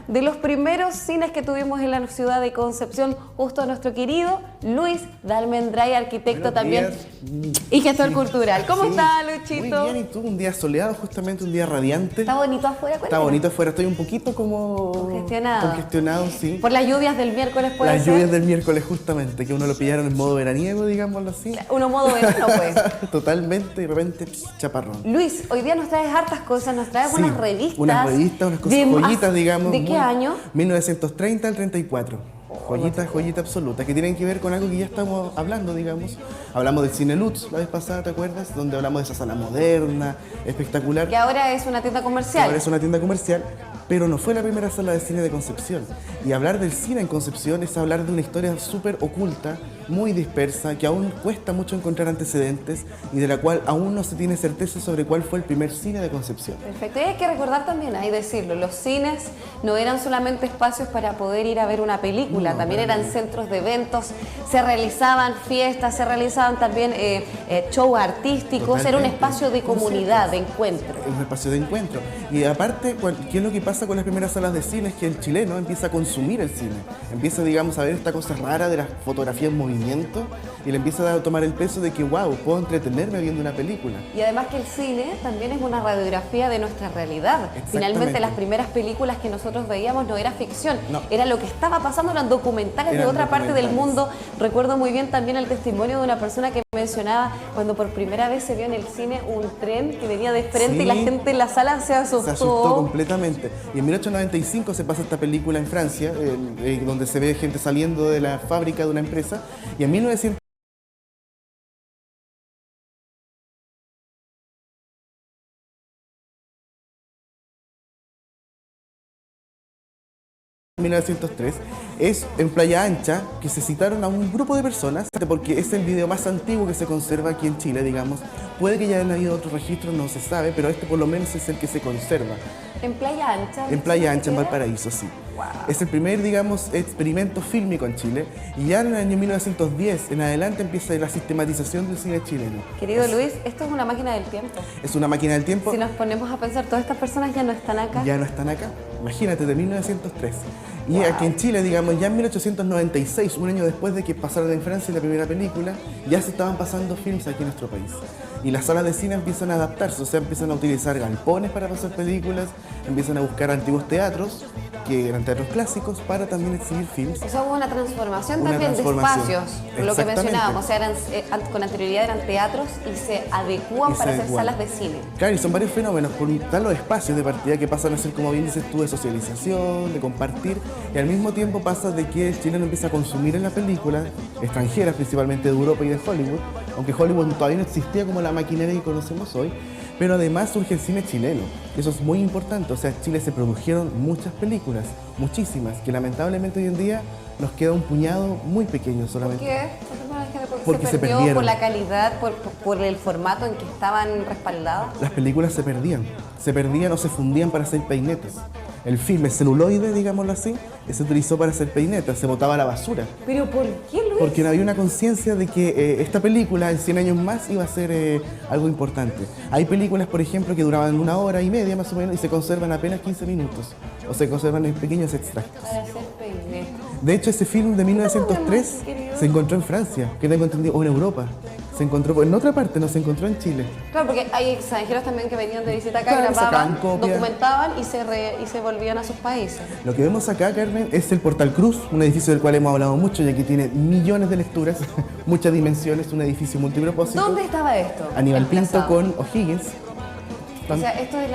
de los primeros cines que tuvimos en la ciudad de Concepción, justo a nuestro querido Luis de Almendray, arquitecto también y gestor cultural. ¿Cómo está, Luchito? Muy bien, ¿y tú? Un día soleado, justamente un día radiante. ¿Está bonito afuera? Está bonito afuera, estoy un poquito como... Congestionado, sí. Por las lluvias del miércoles, puede ser. Las lluvias del miércoles, justamente, que uno lo pillaron en modo veraniego, digámoslo así. Uno modo verano, pues. Totalmente, y de repente, chaparrón. Luis, hoy día nos traes hartas cosas, nos traes unas revistas. Unas revistas, unas cosas, joyitas, digamos. ¿De qué año? 1930 al 34. Joyita absoluta, que tienen que ver con algo que ya estamos hablando, digamos. Hablamos del Cine Lutz la vez pasada, ¿te acuerdas? Donde hablamos de esa sala moderna, espectacular. Que ahora es una tienda comercial. Ahora es una tienda comercial, pero no fue la primera sala de cine de Concepción. Y hablar del cine en Concepción es hablar de una historia súper oculta, muy dispersa, que aún cuesta mucho encontrar antecedentes y de la cual aún no se tiene certeza sobre cuál fue el primer cine de Concepción. Perfecto, y hay que recordar también, hay que decirlo, los cines no eran solamente espacios para poder ir a ver una película, también eran centros de eventos, se realizaban fiestas, se realizaban también shows artísticos, era un espacio de comunidad, de encuentro. Un espacio de encuentro. Y aparte, ¿qué es lo que pasa con las primeras salas de cine? Es que el chileno empieza a consumir el cine, empieza, digamos, a ver esta cosa rara de la fotografía en movimiento y le empieza a tomar el peso de que, wow, puedo entretenerme viendo una película. Y además que el cine también es una radiografía de nuestra realidad. Finalmente las primeras películas que nosotros veíamos no era ficción, era lo que estaba pasando, eran documentales de otra parte del mundo. Recuerdo muy bien también el testimonio de una persona que mencionaba cuando por primera vez se vio en el cine un tren que venía de frente y la gente en la sala se asustó. Se asustó completamente. Y en 1895 se pasa esta película en Francia, donde se ve gente saliendo de la fábrica de una empresa, y en 1900 1903 es en Playa Ancha, que se citaron a un grupo de personas, porque es el video más antiguo que se conserva aquí en Chile, digamos. Puede que ya hayan habido otros registros, no se sabe, pero este por lo menos es el que se conserva. ¿En Playa Ancha? En Playa Ancha, en Valparaíso, sí. Wow. Es el primer, digamos, experimento fílmico en Chile, y ya en el año 1910 en adelante empieza la sistematización del cine chileno. Querido Luis, esto es una máquina del tiempo. Es una máquina del tiempo. Si nos ponemos a pensar, todas estas personas ya no están acá. Ya no están acá. Imagínate, de 1903. Y aquí en Chile, digamos, ya en 1896, un año después de que pasaron en Francia la primera película, ya se estaban pasando films aquí en nuestro país. Y las salas de cine empiezan a adaptarse, o sea, empiezan a utilizar galpones para pasar películas, empiezan a buscar antiguos teatros, que eran teatros clásicos, para también exhibir films. O sea, hubo una transformación también de espacios, lo que mencionábamos, o sea, con anterioridad eran teatros y se adecúan para hacer salas de cine. Claro, y son varios fenómenos, por están los espacios de partida que pasan a ser, como bien dices tú, de socialización, de compartir, y al mismo tiempo pasa de que el chileno empieza a consumir en la película, extranjeras principalmente de Europa y de Hollywood, aunque Hollywood todavía no existía como la maquinaria que conocemos hoy, pero además surge el cine chileno. Eso es muy importante, o sea, en Chile se produjeron muchas películas, muchísimas, que lamentablemente hoy en día nos queda un puñado muy pequeño solamente. ¿Por qué? Porque se perdió por la calidad, por el formato en que estaban respaldados. Las películas se perdían o se fundían para hacer peinetas. El film, el celuloide, digámoslo así, se utilizó para hacer peinetas, se botaba a la basura. ¿Pero por qué, Luis? Porque no había una conciencia de que esta película en 100 años más iba a ser algo importante. Hay películas, por ejemplo, que duraban 1 hora y media más o menos y se conservan apenas 15 minutos. O se conservan en pequeños extractos. Para hacer peinetas. De hecho, ese film de 1903 se encontró en Francia, que tengo entendido, o en Europa. Se encontró en otra parte, no se encontró en Chile. Claro, porque hay extranjeros también que venían de visita acá, claro, grababan, documentaban y se volvían a sus países. Lo que vemos acá, Carmen, es el Portal Cruz, un edificio del cual hemos hablado mucho, ya que tiene millones de lecturas, muchas dimensiones, un edificio multipropósito. ¿Dónde estaba esto? Aníbal Pinto con O'Higgins. O sea, esto es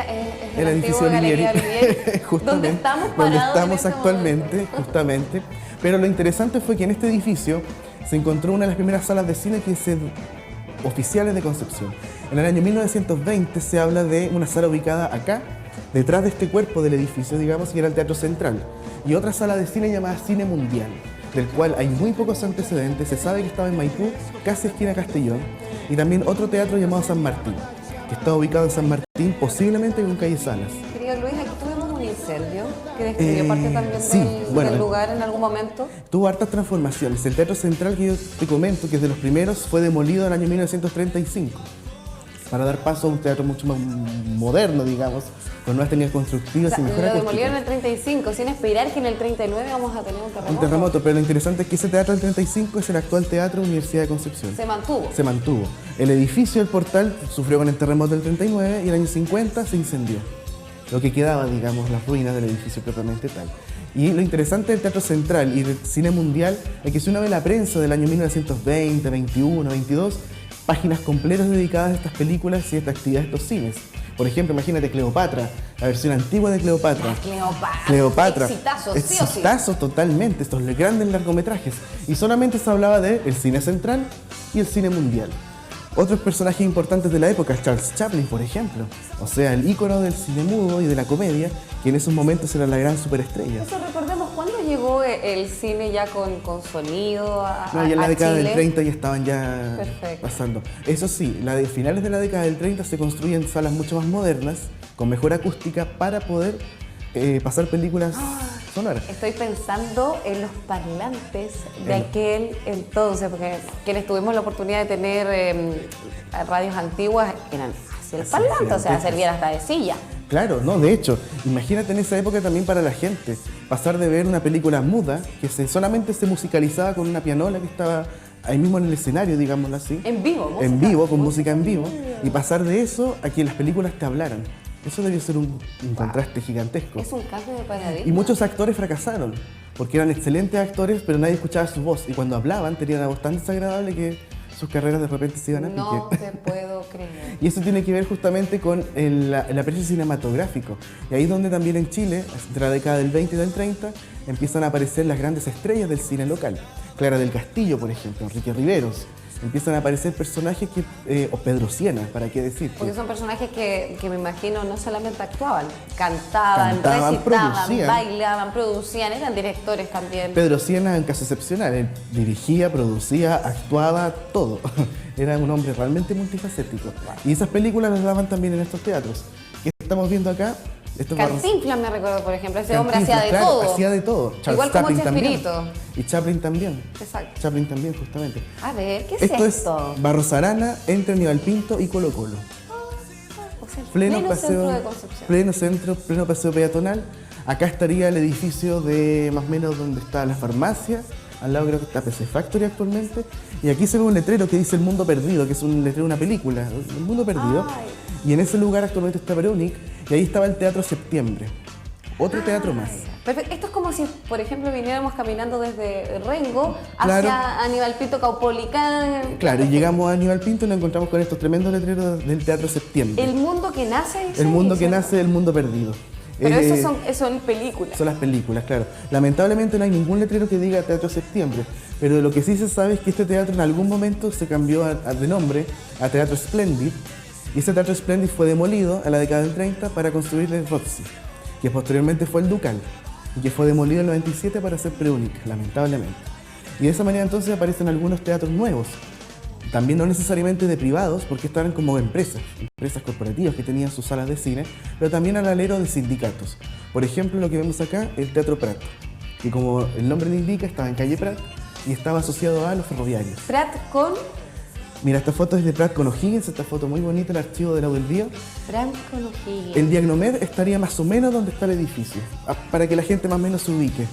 el edificio de Olivieri, donde estamos parados. Donde estamos actualmente, justamente. Pero lo interesante fue que en este edificio se encontró una de las primeras salas de cine oficiales de Concepción. En el año 1920 se habla de una sala ubicada acá, detrás de este cuerpo del edificio, digamos, que era el Teatro Central. Y otra sala de cine llamada Cine Mundial, del cual hay muy pocos antecedentes. Se sabe que estaba en Maipú, casi esquina Castellón. Y también otro teatro llamado San Martín, que está ubicado en San Martín, posiblemente con calle Salas. Querido Luis, aquí tuvimos un incendio que destruyó parte también del lugar en algún momento. Tuvo hartas transformaciones. El Teatro Central que yo te comento, que es de los primeros, fue demolido en el año 1935. para dar paso a un teatro mucho más moderno, digamos, con nuevas técnicas constructivas y mejor lo acústica. demolieron en el 35, sin esperar que en el 39 vamos a tener un terremoto. Un terremoto, pero lo interesante es que ese teatro del 35 es el actual Teatro Universidad de Concepción. Se mantuvo. Se mantuvo. El edificio del portal sufrió con el terremoto del 39 y el año 50 se incendió. Lo que quedaba, digamos, las ruinas del edificio propiamente tal. Y lo interesante del Teatro Central y del cine mundial es que si uno ve la prensa del año 1920, 21, 22, páginas completas dedicadas a estas películas y a esta actividad de estos cines. Por ejemplo, imagínate Cleopatra, la versión antigua de Cleopatra. Cleopatra. Exitazo, sí o sí. Exitazo totalmente, estos grandes largometrajes. Y solamente se hablaba del cine central y el cine mundial. Otros personajes importantes de la época, Charles Chaplin, por ejemplo. O sea, el ícono del cine mudo y de la comedia, que en esos momentos era la gran superestrella. Eso recordemos, ¿cuándo llegó el cine ya con sonido No, ya en la década Chile? del 30 ya estaban ya Perfecto. pasando. Eso sí, de finales de la década del 30 se construyen salas mucho más modernas, con mejor acústica, para poder pasar películas sonoras. Estoy pensando en los parlantes de aquel entonces, porque quienes tuvimos la oportunidad de tener radios antiguas eran hacia el parlante, o sea, servían hasta de silla. Claro, no, de hecho, imagínate en esa época también para la gente, pasar de ver una película muda, que solamente se musicalizaba con una pianola que estaba ahí mismo en el escenario, digámoslo así. En vivo, música. En vivo, con música en vivo, y pasar de eso a que las películas te hablaran. Eso debió ser un contraste gigantesco. Es un cambio de paradigma. Y muchos actores fracasaron, porque eran excelentes actores, pero nadie escuchaba su voz. Y cuando hablaban, tenían una voz tan desagradable que sus carreras de repente se iban a pique. No te puedo creer. Y eso tiene que ver justamente con el aprecio cinematográfico. Y ahí es donde también en Chile, de la década del 20 y del 30, empiezan a aparecer las grandes estrellas del cine local. Clara del Castillo, por ejemplo, Enrique Riveros. Empiezan a aparecer personajes o Pedro Siena, ¿para qué decir? Porque son personajes que me imagino no solamente actuaban, cantaban, recitaban, producían. bailaban, producían, eran directores también. Pedro Siena es un caso excepcional, él dirigía, producía, actuaba, todo. Era un hombre realmente multifacético. Y esas películas las daban también en estos teatros. ¿Qué estamos viendo acá? Cantinflas me recuerdo, por ejemplo, ese hombre hacía de todo. Hacía de todo. Igual como Chespirito. Y Chaplin también. Exacto. Chaplin también, justamente. A ver, ¿qué es esto? esto? Es Barros Arana entre Aníbal Pinto y Colo Colo. O sea, Pleno centro de Concepción. Pleno centro, pleno paseo peatonal. Acá estaría el edificio de más o menos donde está la farmacia. Al lado creo que está PC Factory actualmente. Y aquí se ve un letrero que dice El Mundo Perdido, que es un letrero de una película, El Mundo Perdido. Ay. Y en ese lugar actualmente está Veronic, y ahí estaba el Teatro Septiembre. Otro teatro más. Perfecto. Esto es como si, por ejemplo, viniéramos caminando desde Rengo hacia Claro. Aníbal Pinto, Caupolicán. Claro, y llegamos a Aníbal Pinto y nos encontramos con estos tremendos letreros del Teatro Septiembre. El mundo que nace. dice El mundo ahí, que ¿cierto? nace, el mundo perdido. Pero eso son películas. Son las películas, claro. Lamentablemente no hay ningún letrero que diga Teatro Septiembre, pero de lo que sí se sabe es que este teatro en algún momento se cambió de nombre a Teatro Splendid, y ese Teatro Splendid fue demolido en la década del 30 para construir el Roxy, que posteriormente fue el Ducal, y que fue demolido en el 97 para hacer Preúnica, lamentablemente. Y de esa manera entonces aparecen algunos teatros nuevos, también no necesariamente de privados, porque estaban como empresas corporativas que tenían sus salas de cine, pero también al alero de sindicatos. Por ejemplo, lo que vemos acá, el Teatro Prat, que como el nombre le indica, estaba en calle Prat y estaba asociado a los ferroviarios. Prat con... Mira, esta foto es de Prat con O'Higgins, esta foto muy bonita, el archivo de la UDELDIA. Prat con O'Higgins. El Diagnomed estaría más o menos donde está el edificio, para que la gente más o menos se ubique.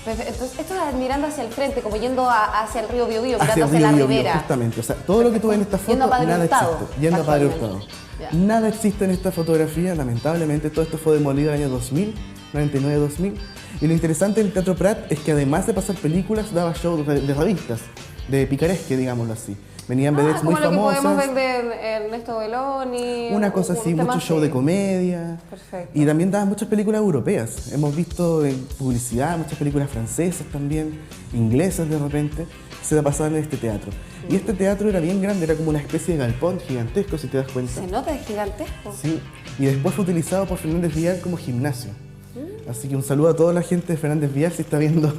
Entonces, esto es mirando hacia el frente, como yendo hacia el río Biobío, Hacia mirando el hacia río la Biobío, ribera. justamente. O sea, todo lo que tú ves en esta foto, Yendo a Padre nada Hurtado, existe. Yendo a Padre actualmente. Hurtado. Ya. Nada existe en esta fotografía, lamentablemente. Todo esto fue demolido en el año 2000, 99-2000. Y lo interesante del Teatro Prat es que además de pasar películas, daba shows de revistas, de picaresque, digámoslo así. Venían vedettes muy como lo que podemos famosas. ver de Ernesto Belloni. Una cosa así, un tema mucho show así. de comedia. Perfecto. Y también daban muchas películas europeas. Hemos visto en publicidad muchas películas francesas también, inglesas de repente, que se pasaban en este teatro. Y este teatro era bien grande, era como una especie de galpón gigantesco, si te das cuenta. Se nota, es gigantesco. Sí, y después fue utilizado por Fernández Vial como gimnasio. Así que un saludo a toda la gente de Fernández Vial si está viendo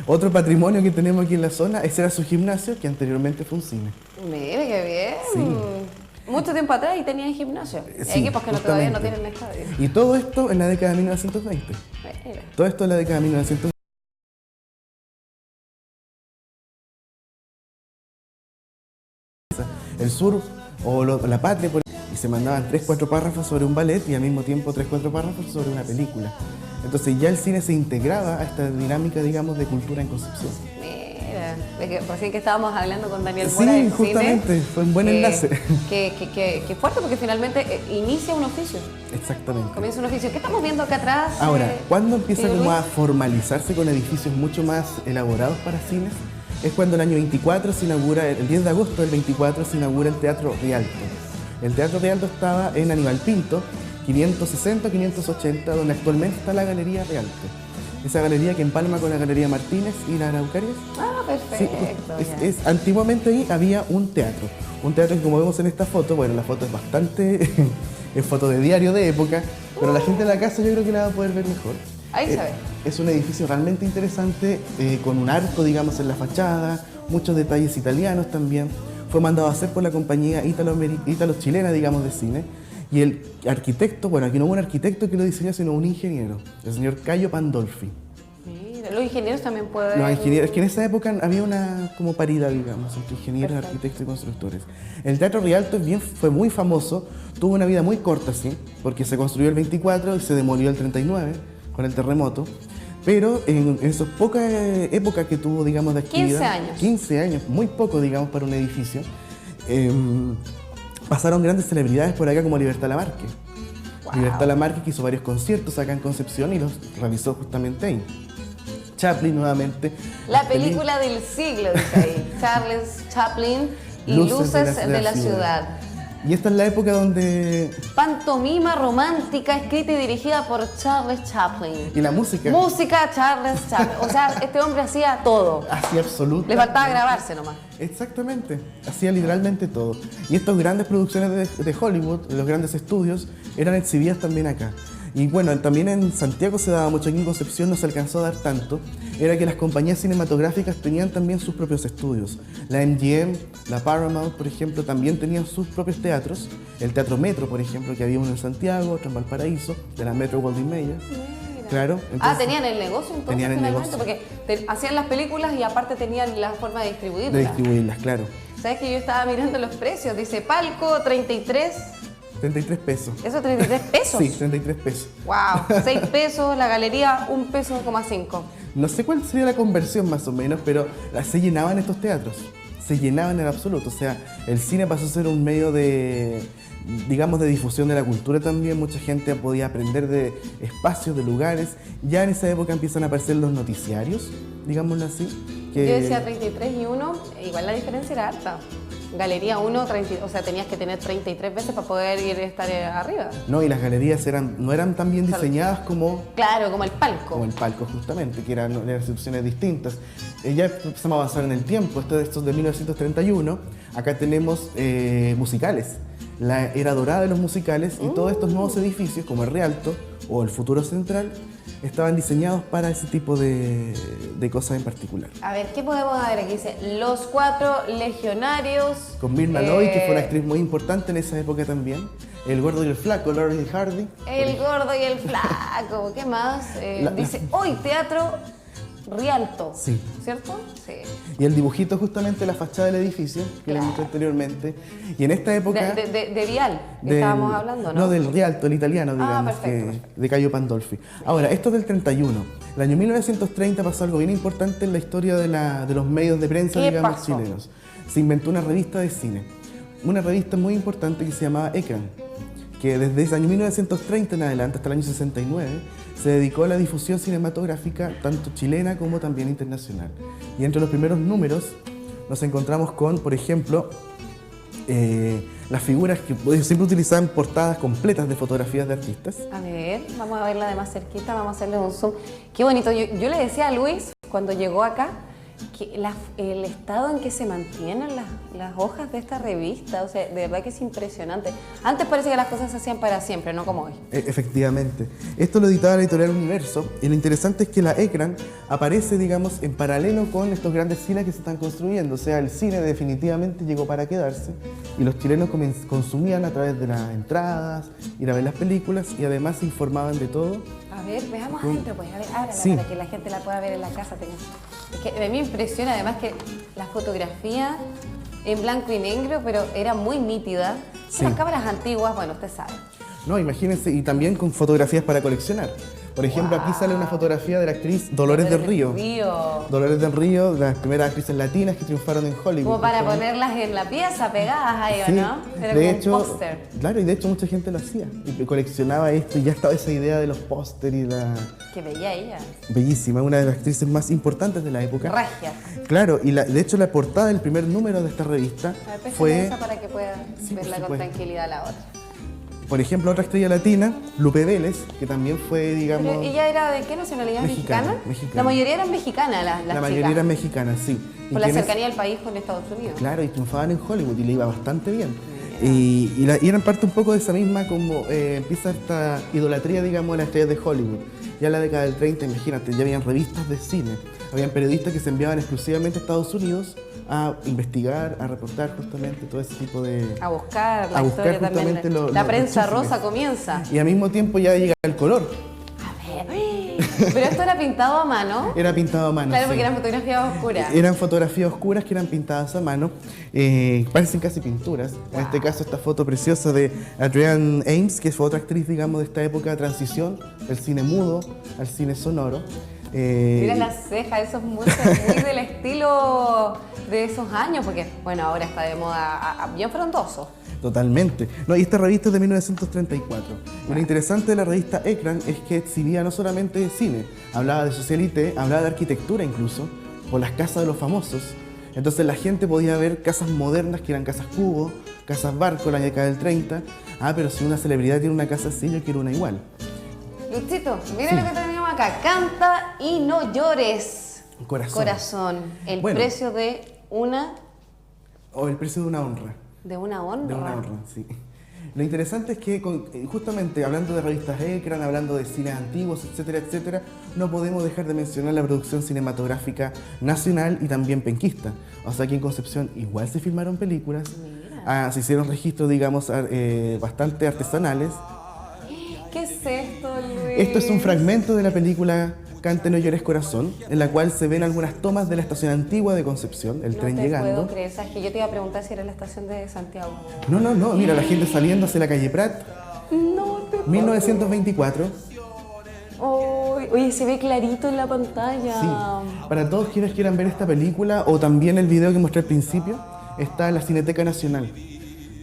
otro patrimonio que tenemos aquí en la zona. Ese era su gimnasio, que anteriormente fue un cine. Mire, qué bien. Sí. Mucho tiempo atrás y tenía gimnasio. Sí, Hay equipos que todavía no justamente. tienen estadio. Y todo esto en la década de 1920. Mira. Todo esto en la década de 1920. El sur o la patria. y se mandaban 3-4 párrafos sobre un ballet y al mismo tiempo 3-4 párrafos sobre una película. Entonces ya el cine se integraba a esta dinámica, digamos, de cultura en Concepción. Mira, de que recién que estábamos hablando con Daniel Mora Sí, del justamente, cine, fue un buen enlace. Que fuerte, porque finalmente inicia un oficio. Exactamente. Comienza un oficio. ¿Qué estamos viendo acá atrás? Ahora, ¿cuándo empieza como Luis? a formalizarse con edificios mucho más elaborados para cines? Es cuando el año 24 se inaugura, el 10 de agosto del 24 se inaugura el Teatro Rialto. El Teatro Rialto estaba en Aníbal Pinto, 560-580, donde actualmente está la Galería Rialto. Esa galería que empalma con la Galería Martínez y la Araucarias. Ah, perfecto. Sí, antiguamente ahí había un teatro que, como vemos en esta foto, bueno, la foto es bastante, es foto de diario de época, pero la gente de la casa yo creo que la va a poder ver mejor. Ahí se ve. Es un edificio realmente interesante, con un arco, digamos, en la fachada, muchos detalles italianos también. Fue mandado a hacer por la compañía ítalo-chilena, digamos, de cine. Y el arquitecto, bueno, aquí no hubo un arquitecto que lo diseñó, sino un ingeniero, el señor Cayo Pandolfi. Mira, los ingenieros también pueden... Los ingenieros, es que en esa época había una como paridad, digamos, entre ingenieros, arquitectos y constructores. El Teatro Rialto fue muy famoso, tuvo una vida muy corta, sí, porque se construyó el 24 y se demolió el 39 con el terremoto. Pero en esas pocas épocas que tuvo, digamos, de actividad... 15 años. 15 años, muy poco, digamos, para un edificio. Pasaron grandes celebridades por acá como Libertad Lamarque. Wow. Libertad Lamarque que hizo varios conciertos acá en Concepción y los realizó justamente ahí. Chaplin nuevamente. La película del siglo, dice ahí. Charles Chaplin y Luces de la ciudad. Y esta es la época donde... Pantomima romántica escrita y dirigida por Charles Chaplin. ¿Y la música? Música Charles Chaplin. O sea, este hombre hacía todo. Hacía absolutamente. Le faltaba grabarse nomás. Exactamente. Hacía literalmente todo. Y estas grandes producciones de Hollywood, los grandes estudios, eran exhibidas también acá. Y bueno, también en Santiago se daba mucho, aquí en Concepción no se alcanzó a dar tanto, era que las compañías cinematográficas tenían también sus propios estudios. La MGM, la Paramount, por ejemplo, también tenían sus propios teatros. El Teatro Metro, por ejemplo, que había uno en Santiago, otro en Valparaíso, de la Metro Goldwyn Mayer. Claro. Entonces, tenían el negocio entonces. Tenían el negocio. Porque hacían las películas y aparte tenían la forma de distribuirlas. De distribuirlas, claro. ¿Sabes que yo estaba mirando los precios? Dice palco 33. 33 pesos. ¿Eso 33 pesos? Sí, 33 pesos. ¡Wow! 6 pesos, la galería 1,5 pesos. No sé cuál sería la conversión más o menos, pero se llenaban estos teatros. Se llenaban en absoluto. O sea, el cine pasó a ser un medio de, digamos, de difusión de la cultura también. Mucha gente podía aprender de espacios, de lugares. Ya en esa época empiezan a aparecer los noticiarios, digámoslo así. Que... Yo decía 33 y 1, igual la diferencia era alta. Galería 1, o sea, tenías que tener 33 veces para poder estar arriba. No, y las galerías no eran tan bien diseñadas como... Claro, como el palco. Como el palco, justamente, que eran instituciones distintas. Ya empezamos a avanzar en el tiempo, esto es de 1931. Acá tenemos musicales, la era dorada de los musicales, y todos estos nuevos edificios, como el Rialto o el Futuro Central, estaban diseñados para ese tipo de cosas en particular. A ver, ¿qué podemos ver aquí? Dice, Los Cuatro Legionarios. Con Myrna Loy, que fue una actriz muy importante en esa época también. El Gordo y el Flaco, Laurel y Hardy. El Gordo y el Flaco, ¿qué más? Dice, hoy Teatro Rialto. Sí. ¿Cierto? Sí. Y el dibujito justamente la fachada del edificio, que les mostré anteriormente. Y en esta época... De Vial, que estábamos hablando, ¿no? No, del Rialto, el italiano, digamos, perfecto. de Cayo Pandolfi. Ahora, esto es del 31. El año 1930 pasó algo bien importante en la historia de los medios de prensa, digamos, chilenos. Se inventó una revista de cine. Una revista muy importante que se llamaba Ecran, que desde el año 1930 en adelante, hasta el año 69, se dedicó a la difusión cinematográfica, tanto chilena como también internacional. Y entre los primeros números nos encontramos con, por ejemplo, las figuras que siempre utilizaban portadas completas de fotografías de artistas. A ver, vamos a verla de más cerquita, vamos a hacerle un zoom. Qué bonito. Yo le decía a Luis, cuando llegó acá, que el estado en que se mantienen las hojas de esta revista, o sea, de verdad que es impresionante. Antes parece que las cosas se hacían para siempre, no como hoy. Efectivamente. Esto lo editaba la editorial Universo, y lo interesante es que la Ecran aparece, digamos, en paralelo con estos grandes cines que se están construyendo. O sea, el cine definitivamente llegó para quedarse, y los chilenos consumían a través de las entradas, ir a ver las películas, y además se informaban de todo. A ver, veamos adentro, pues, a ver, ábrala, sí, para que la gente la pueda ver en la casa. Es que a mí me impresiona además que la fotografía en blanco y negro, pero era muy nítida. Sí. Las cámaras antiguas, bueno, usted sabe. No, imagínense, y también con fotografías para coleccionar. Por ejemplo, aquí sale una fotografía de la actriz Dolores del Río. Dolores del Río, las primeras actrices latinas que triunfaron en Hollywood. Como para ponerlas en la pieza, pegadas ahí, sí, ¿no? Era de como hecho, un póster. claro, y de hecho mucha gente lo hacía. Y coleccionaba esto, y ya estaba esa idea de los póster y la... Que veía ella. Bellísima, una de las actrices más importantes de la época. Regia. Claro, y de hecho la portada del primer número de esta revista fue... esa para que puedan verla con tranquilidad la otra. Por ejemplo, otra estrella latina, Lupe Vélez, que también fue, digamos... ¿Pero ella era de qué nacionalidad? Mexicana. La mayoría eran mexicanas, las La chicas. mayoría eran mexicanas, sí. Por la cercanía del país con Estados Unidos. Claro, y triunfaban en Hollywood y le iba bastante bien. Y eran parte un poco de esa misma, como empieza esta idolatría, digamos, de las estrellas de Hollywood. Ya en la década del 30, imagínate, ya habían revistas de cine, habían periodistas que se enviaban exclusivamente a Estados Unidos a investigar, a reportar justamente todo ese tipo de... A buscar la historia también. La prensa rosa comienza. Y al mismo tiempo ya llega el color. A ver, pero esto era pintado a mano. Era pintado a mano, claro, sí. porque eran fotografías oscuras. Eran fotografías oscuras que eran pintadas a mano. Parecen casi pinturas. Wow. En este caso, esta foto preciosa de Adrienne Ames, que fue otra actriz, digamos, de esta época de transición, del cine mudo al cine sonoro. Mira las cejas, eso es muy del estilo de esos años, porque, bueno, ahora está de moda bien frondoso. Totalmente. No, y esta revista es de 1934. Y lo interesante de la revista Ekran es que exhibía no solamente cine, hablaba de socialité, hablaba de arquitectura incluso, por las casas de los famosos. Entonces la gente podía ver casas modernas que eran casas cubo, casas barco en la década del 30. Ah, pero si una celebridad tiene una casa así, yo quiero una igual. Luchito, mira lo que tenemos acá. Canta y no llores. Corazón. El precio de una... O el precio de una honra. ¿De una honra? De una honra, sí. Lo interesante es que justamente hablando de revistas Ekran, hablando de cines antiguos, etcétera, etcétera, no podemos dejar de mencionar la producción cinematográfica nacional y también penquista. O sea que en Concepción igual se filmaron películas, se hicieron registros, digamos, bastante artesanales. ¿Qué es esto, Luis? Esto es un fragmento de la película Cante no llores corazón, en la cual se ven algunas tomas de la estación antigua de Concepción, el tren llegando. No te puedo creer, ¿sabes? Que yo te iba a preguntar si era la estación de Santiago. No, mira, la gente saliendo hacia la calle Prat. No te puedo. 1924. Oye, se ve clarito en la pantalla. Sí, para todos quienes quieran ver esta película o también el video que mostré al principio, está en la Cineteca Nacional.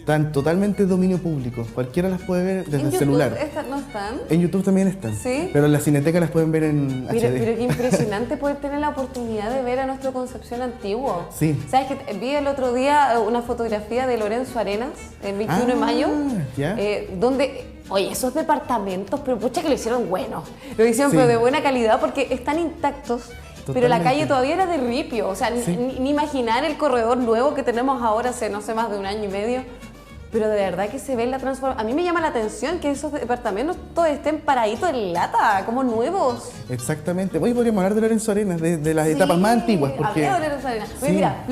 Están totalmente de dominio público, cualquiera las puede ver desde el celular. ¿No están? En YouTube también están, ¿sí? Pero en la Cineteca las pueden ver en HD. Pero qué impresionante poder tener la oportunidad de ver a nuestro Concepción antiguo. Sí. ¿Sabes que vi el otro día una fotografía de Lorenzo Arenas, el 21 de mayo? ¿Ya? Donde, oye, esos departamentos, pero pucha que lo hicieron bueno. Lo hicieron pero de buena calidad porque están intactos. Totalmente. Pero la calle todavía era de ripio, o sea, ni imaginar el corredor nuevo que tenemos ahora hace, no sé, más de un año y medio. Pero de verdad que se ve la transformación. A mí me llama la atención que esos departamentos todos estén paraditos en lata, como nuevos. Exactamente. Hoy podríamos hablar de Lorenzo Arenas, de las etapas más antiguas. Porque... de Lorenzo Arenas. Mira,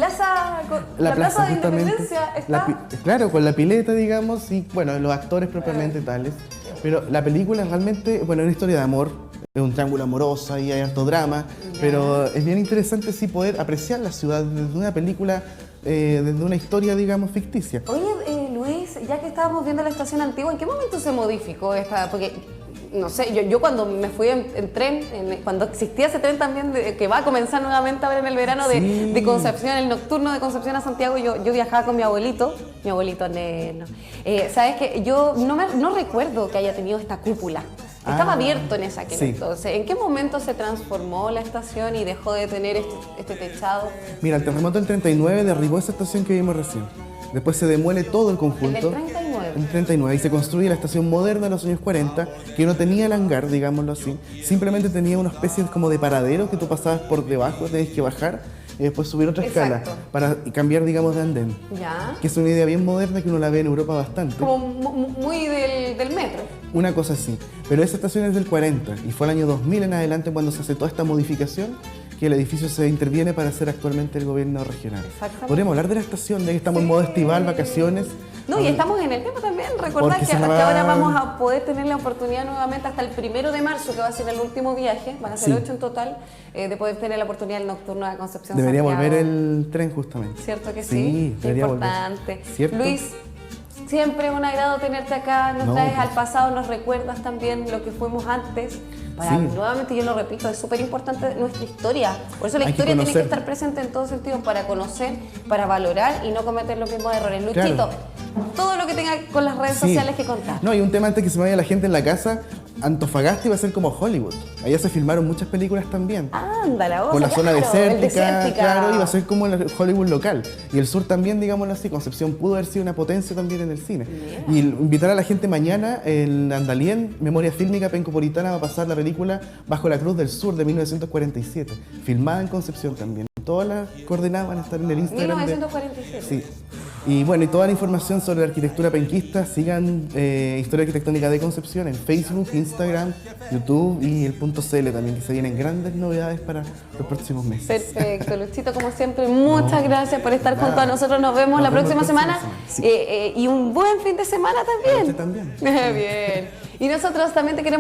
la plaza de Independencia está... claro, con la pileta, digamos, y bueno, los actores propiamente tales. Pero la película realmente, bueno, es una historia de amor, es un triángulo amoroso y hay harto drama, pero es bien interesante sí poder apreciar la ciudad desde una película, desde una historia, digamos, ficticia. Oye, Luis, ya que estábamos viendo la estación antigua, ¿en qué momento se modificó esta? Porque, no sé, yo cuando me fui en tren, cuando existía ese tren también, que va a comenzar nuevamente ahora en el verano de Concepción, el nocturno de Concepción a Santiago, yo viajaba con mi abuelito Neno. Sabes que yo no recuerdo que haya tenido esta cúpula. Estaba abierto en esa entonces. ¿En qué momento se transformó la estación y dejó de tener este techado? Mira, el terremoto del 39 derribó esa estación que vimos recién. Después se demuele todo el conjunto. ¿El del 39? El 39. Y se construye la estación moderna de los años 40, que no tenía el hangar, digámoslo así. Simplemente tenía una especie como de paradero que tú pasabas por debajo, tenías que bajar y después subir otra escala para cambiar, digamos, de andén. Ya. Que es una idea bien moderna que uno la ve en Europa bastante. Como muy del metro. Una cosa así. Pero esa estación es del 40 y fue el año 2000 en adelante cuando se hace toda esta modificación que el edificio se interviene para hacer actualmente el gobierno regional. Podríamos hablar de la estación, de que estamos en modo estival, vacaciones. No, y estamos en el tema también. recordar que ahora vamos a poder tener la oportunidad nuevamente hasta el 1 de marzo, que va a ser el último viaje, van a ser 8 en total, de poder tener la oportunidad del nocturno de Concepción Debería Santiago. volver el tren justamente. ¿Cierto que sí? Sí, debería importante. ¿Cierto? Luis, siempre un agrado tenerte acá, nos traes al pasado, nos recuerdas también lo que fuimos antes. Nuevamente yo lo repito, es súper importante nuestra historia. Por eso la historia tiene que estar presente en todos sentidos para conocer, para valorar y no cometer los mismos errores. Luchito, todo lo que tenga con las redes sociales que contar. No, y un tema antes que se me vaya la gente en la casa, Antofagasta iba a ser como Hollywood. Allá se filmaron muchas películas también. Ándala, con la zona desértica, claro, iba a ser como el Hollywood local. Y el sur también, digámoslo así, Concepción pudo haber sido una potencia también en el cine. Y invitar a la gente mañana, en Andalien, Memoria Fílmica Pencopolitana, va a pasar la película Bajo la Cruz del Sur de 1947, filmada en Concepción también. Todas las coordenadas van a estar en el Instagram. 1947. Sí. Y bueno, y toda la información sobre la arquitectura penquista, sigan Historia Arquitectónica de Concepción en Facebook, Instagram, YouTube y el .cl también, que se vienen grandes novedades para los próximos meses. Perfecto, Luchito, como siempre, muchas gracias por estar junto a nosotros. Nos vemos la próxima semana. Sí. Y un buen fin de semana también. Usted también. Bien. Y nosotros también te queremos